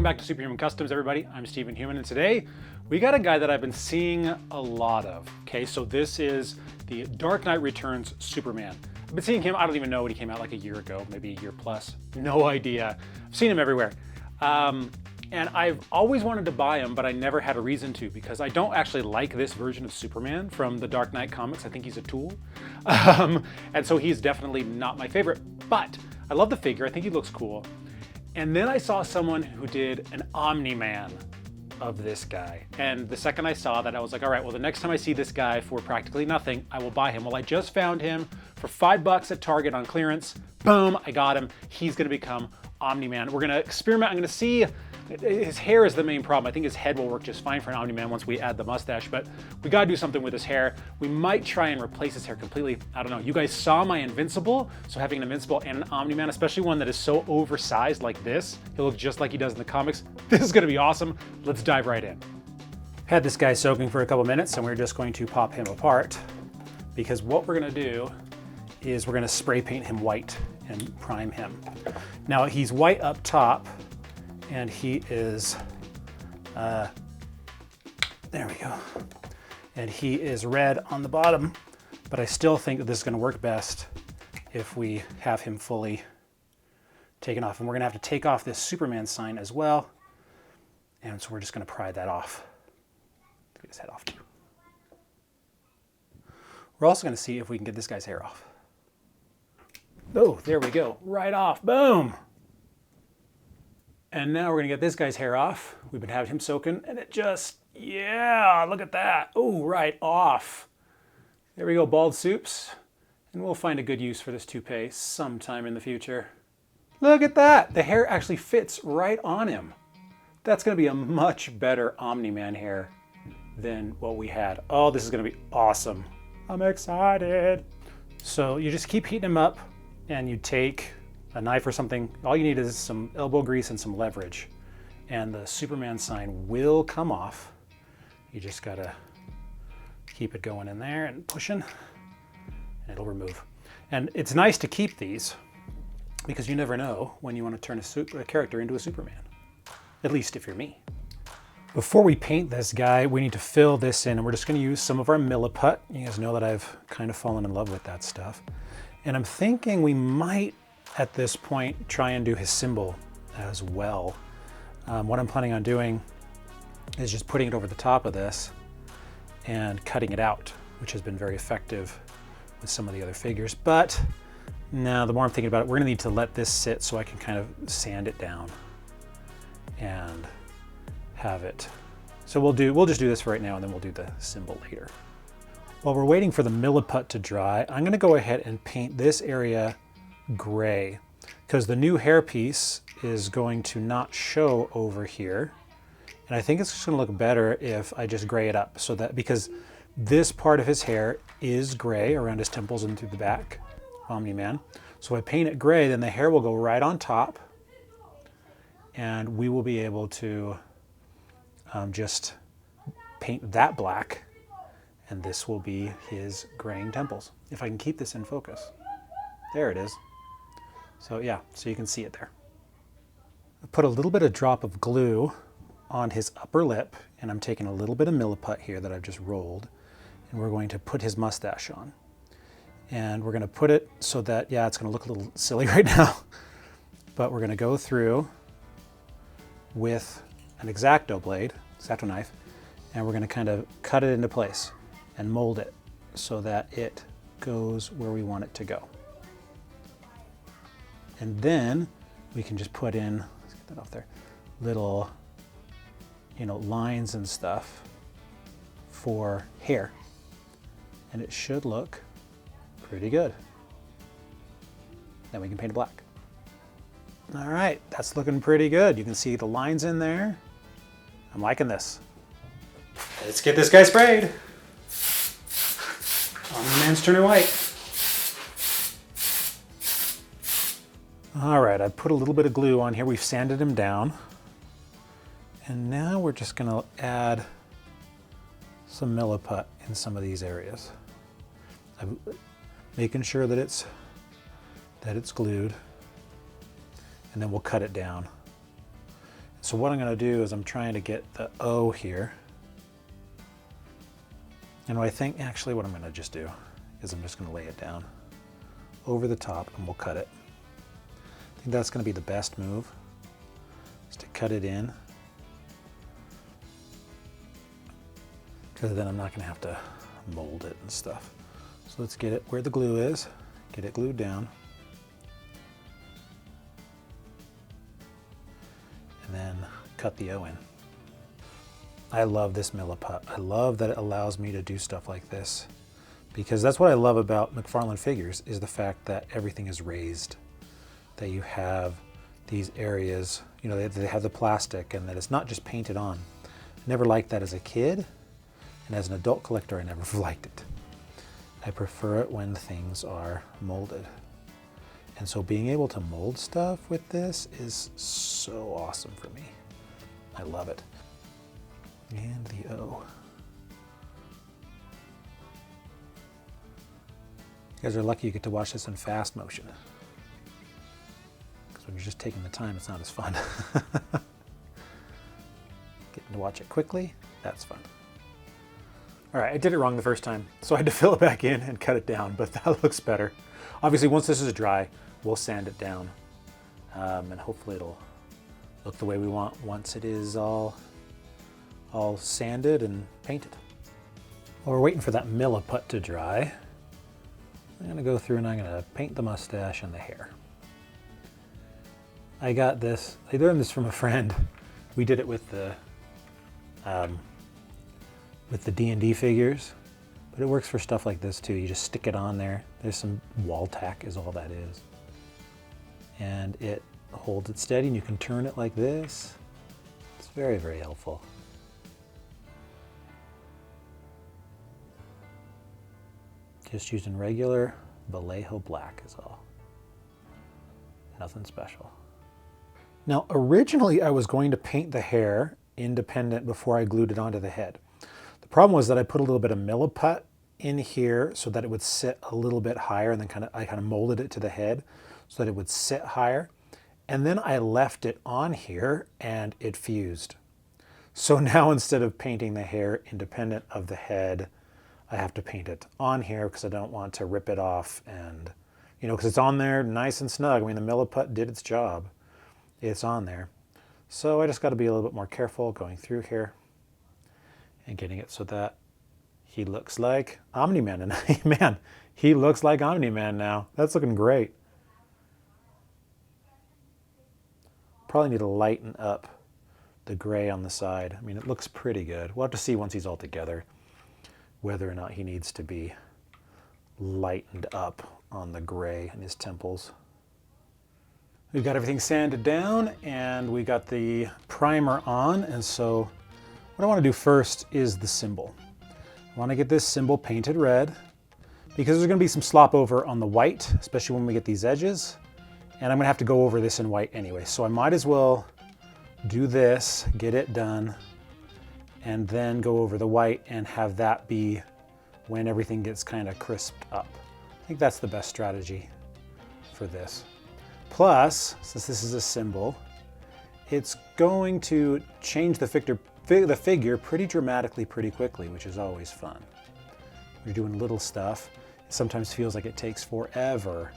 back to Superhuman Customs, everybody. I'm Stephen Human, and today we got a guy that I've been seeing a lot of. Okay, so this is the Dark Knight Returns Superman. I've been seeing him, I don't even know when he came out, like a year ago, maybe a year plus. No idea. I've seen him everywhere. And I've always wanted to buy him, but I never had a reason to because I don't actually like this version of Superman from the Dark Knight comics. I think he's a tool. And so he's definitely not my favorite, but I love the figure. I think he looks cool. And then I saw someone who did an Omni-Man of this guy. And the second I saw that, I was like, all right, well, the next time I see this guy for practically nothing, I will buy him. Well, I just found him for $5 at Target on clearance. Boom, I got him. He's gonna become Omni-Man. We're gonna experiment. I'm gonna see. His hair is the main problem. I think his head will work just fine for an Omni-Man once we add the mustache, but we gotta do something with his hair. We might try and replace his hair completely. I don't know. You guys saw my Invincible, so having an Invincible and an Omni-Man, especially one that is so oversized like this, he'll look just like he does in the comics. This is gonna be awesome. Let's dive right in. Had this guy soaking for a couple minutes, and we're just going to pop him apart because what we're gonna do is we're gonna spray paint him white and prime him. Now he's white up top, and he is, there we go. And he is red on the bottom, but I still think that this is gonna work best if we have him fully taken off. And we're gonna have to take off this Superman sign as well. And so we're just gonna pry that off. Get his head off too. We're also gonna see if we can get this guy's hair off. Oh, there we go, right off, boom. And now we're gonna get this guy's hair off. We've been having him soaking, and it just, yeah, look at that. Oh, right off. There we go, bald soups. And we'll find a good use for this toupee sometime in the future. Look at that, the hair actually fits right on him. That's gonna be a much better Omni-Man hair than what we had. Oh, this is gonna be awesome. I'm excited. So you just keep heating him up, and you take a knife or something. All you need is some elbow grease and some leverage, and the Superman sign will come off. You just gotta keep it going in there and pushing, and it'll remove. And it's nice to keep these because you never know when you want to turn a character into a Superman, at least if you're me. Before we paint this guy, we need to fill this in, and we're just gonna use some of our Milliput. You guys know that I've kind of fallen in love with that stuff. And I'm thinking we might, at this point, try and do his symbol as well. What I'm planning on doing is just putting it over the top of this and cutting it out, which has been very effective with some of the other figures. But now the more I'm thinking about it, we're gonna need to let this sit so I can kind of sand it down and have it. So we'll just do this for right now, and then we'll do the symbol later. While we're waiting for the Milliput to dry, I'm gonna go ahead and paint this area gray, because the new hairpiece is going to not show over here. And I think it's just gonna look better if I just gray it up, so that, because this part of his hair is gray around his temples and through the back, Omni-Man. So if I paint it gray, then the hair will go right on top, and we will be able to just paint that black, and this will be his graying temples. If I can keep this in focus. There it is. So yeah, so you can see it there. I put a little bit of drop of glue on his upper lip, and I'm taking a little bit of Milliput here that I've just rolled, and we're going to put his mustache on. And we're gonna put it so that, yeah, it's gonna look a little silly right now, but we're gonna go through with an X-Acto blade, X-Acto knife, and we're gonna kind of cut it into place and mold it so that it goes where we want it to go. And then we can just put in, let's get that off there, little, lines and stuff for hair. And it should look pretty good. Then we can paint it black. All right, that's looking pretty good. You can see the lines in there. I'm liking this. Let's get this guy sprayed. Omni-Man's turning white. All right, I put a little bit of glue on here. We've sanded him down. And now we're just gonna add some Milliput in some of these areas. I'm making sure that it's glued, and then we'll cut it down. So what I'm going to do is I'm trying to get the O here. And I think actually what I'm going to just do is I'm just going to lay it down over the top and we'll cut it. I think that's going to be the best move, is to cut it in. Because then I'm not going to have to mold it and stuff. So let's get it where the glue is, get it glued down. And then cut the O in. I love this Milliput. I love that it allows me to do stuff like this, because that's what I love about McFarlane figures, is the fact that everything is raised, that you have these areas, you know, they have the plastic and that it's not just painted on. I never liked that as a kid, and as an adult collector I never liked it. I prefer it when things are molded. And so being able to mold stuff with this is so awesome for me. I love it. And the O. You guys are lucky you get to watch this in fast motion. Because when you're just taking the time, it's not as fun. Getting to watch it quickly, that's fun. All right, I did it wrong the first time, so I had to fill it back in and cut it down, but that looks better. Obviously, once this is dry, we'll sand it down, and hopefully it'll look the way we want once it is all sanded and painted. While we're waiting for that Milliput to dry, I'm gonna go through and I'm gonna paint the mustache and the hair. I got this, I learned this from a friend. We did it with the D&D figures, but it works for stuff like this too. You just stick it on there. There's some wall tack is all that is. And it holds it steady and you can turn it like this. It's very, very helpful. Just using regular Vallejo black is all. Nothing special. Now, originally I was going to paint the hair independent before I glued it onto the head. The problem was that I put a little bit of Milliput in here so that it would sit a little bit higher, and then I kind of molded it to the head so that it would sit higher. And then I left it on here and it fused. So now instead of painting the hair independent of the head, I have to paint it on here because I don't want to rip it off, and, you know, because it's on there nice and snug. I mean, the Milliput did its job. It's on there. So I just got to be a little bit more careful going through here and getting it so that he looks like Omni-Man. And man, he looks like Omni-Man now. That's looking great. Probably need to lighten up the gray on the side. I mean, it looks pretty good. We'll have to see once he's all together whether or not he needs to be lightened up on the gray in his temples. We've got everything sanded down and we got the primer on, and so what I want to do first is the symbol. I want to get this symbol painted red because there's going to be some slop over on the white, especially when we get these edges, and I'm going to have to go over this in white anyway, so I might as well do this, get it done, and then go over the white and have that be when everything gets kind of crisped up. I think that's the best strategy for this. Plus, since this is a symbol, it's going to change the figure pretty dramatically pretty quickly, which is always fun. You're doing little stuff. It sometimes feels like it takes forever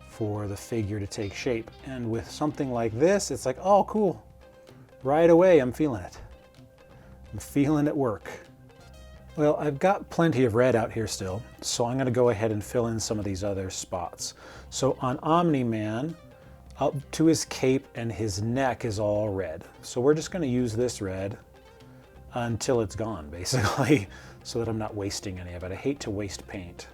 for the figure to take shape. And with something like this, it's like, oh, cool. Right away, I'm feeling it. I'm feeling it work. Well, I've got plenty of red out here still, so I'm going to go ahead and fill in some of these other spots. So on Omni-Man, up to his cape and his neck is all red. So we're just going to use this red until it's gone, basically, so that I'm not wasting any of it. I hate to waste paint.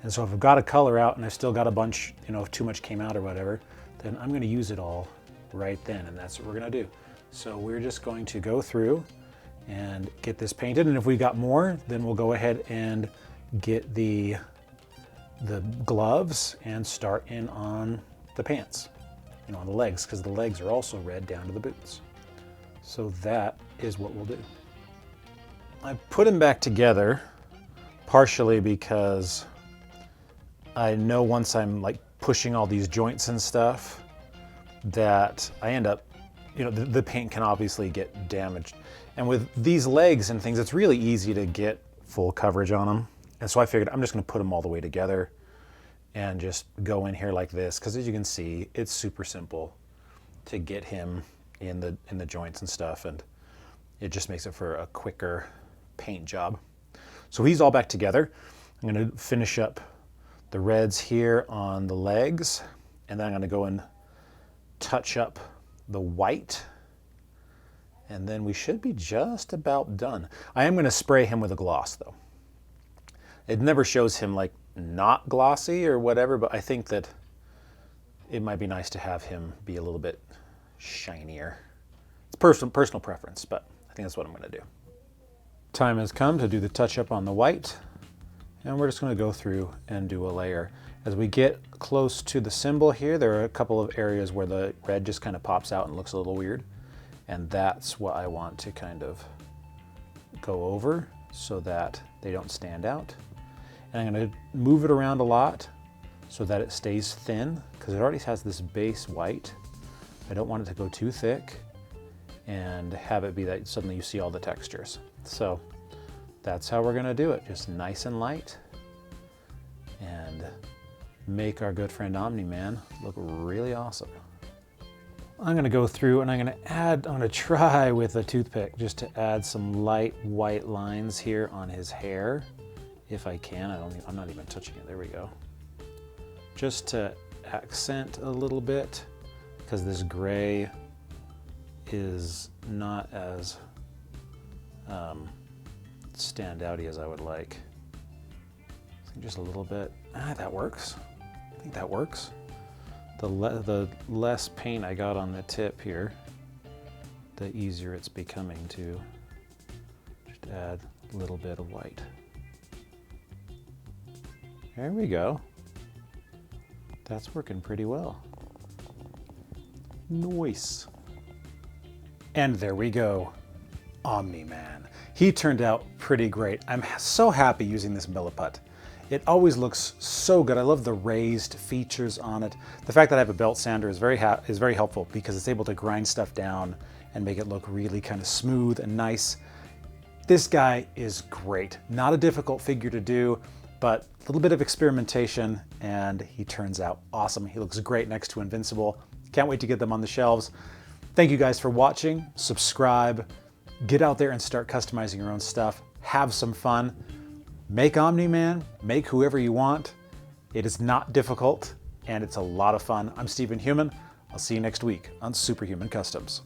And so if I've got a color out and I've still got a bunch, you know, if too much came out or whatever, then I'm going to use it all right then, and that's what we're going to do. So we're just going to go through and get this painted, and if we got more, then we'll go ahead and get the gloves and start in on the pants, you know, on the legs, because the legs are also red down to the boots. So that is what we'll do. I put them back together partially because I know once I'm like pushing all these joints and stuff that I end up you know, the paint can obviously get damaged. And with these legs and things, it's really easy to get full coverage on them. And so I figured I'm just gonna put them all the way together and just go in here like this, because as you can see, it's super simple to get him in the joints and stuff, and it just makes it for a quicker paint job. So he's all back together. I'm gonna finish up the reds here on the legs, and then I'm gonna go and touch up the white, and then we should be just about done. I am gonna spray him with a gloss though. It never shows him like not glossy or whatever, but I think that it might be nice to have him be a little bit shinier. It's personal preference, but I think that's what I'm gonna do. Time has come to do the touch up on the white, and we're just gonna go through and do a layer. As we get close to the symbol here, there are a couple of areas where the red just kind of pops out and looks a little weird, and that's what I want to kind of go over so that they don't stand out. And I'm gonna move it around a lot so that it stays thin, because it already has this base white. I don't want it to go too thick and have it be that suddenly you see all the textures. So that's how we're gonna do it, just nice and light, and make our good friend Omni-Man look really awesome. I'm gonna go through and I'm gonna try with a toothpick just to add some light white lines here on his hair. If I can, I'm not even touching it, there we go. Just to accent a little bit, because this gray is not as standouty as I would like. I think just a little bit, that works. I think that works. The less paint I got on the tip here, the easier it's becoming to just add a little bit of white. There we go. That's working pretty well. Nice. And there we go, Omni-Man. He turned out pretty great. I'm so happy using this Milliput. It always looks so good. I love the raised features on it. The fact that I have a belt sander is very helpful, because it's able to grind stuff down and make it look really kind of smooth and nice. This guy is great. Not a difficult figure to do, but a little bit of experimentation and he turns out awesome. He looks great next to Invincible. Can't wait to get them on the shelves. Thank you guys for watching. Subscribe, get out there and start customizing your own stuff. Have some fun. Make Omni-Man, make whoever you want. It is not difficult and it's a lot of fun. I'm Stephen Human. I'll see you next week on Superhuman Customs.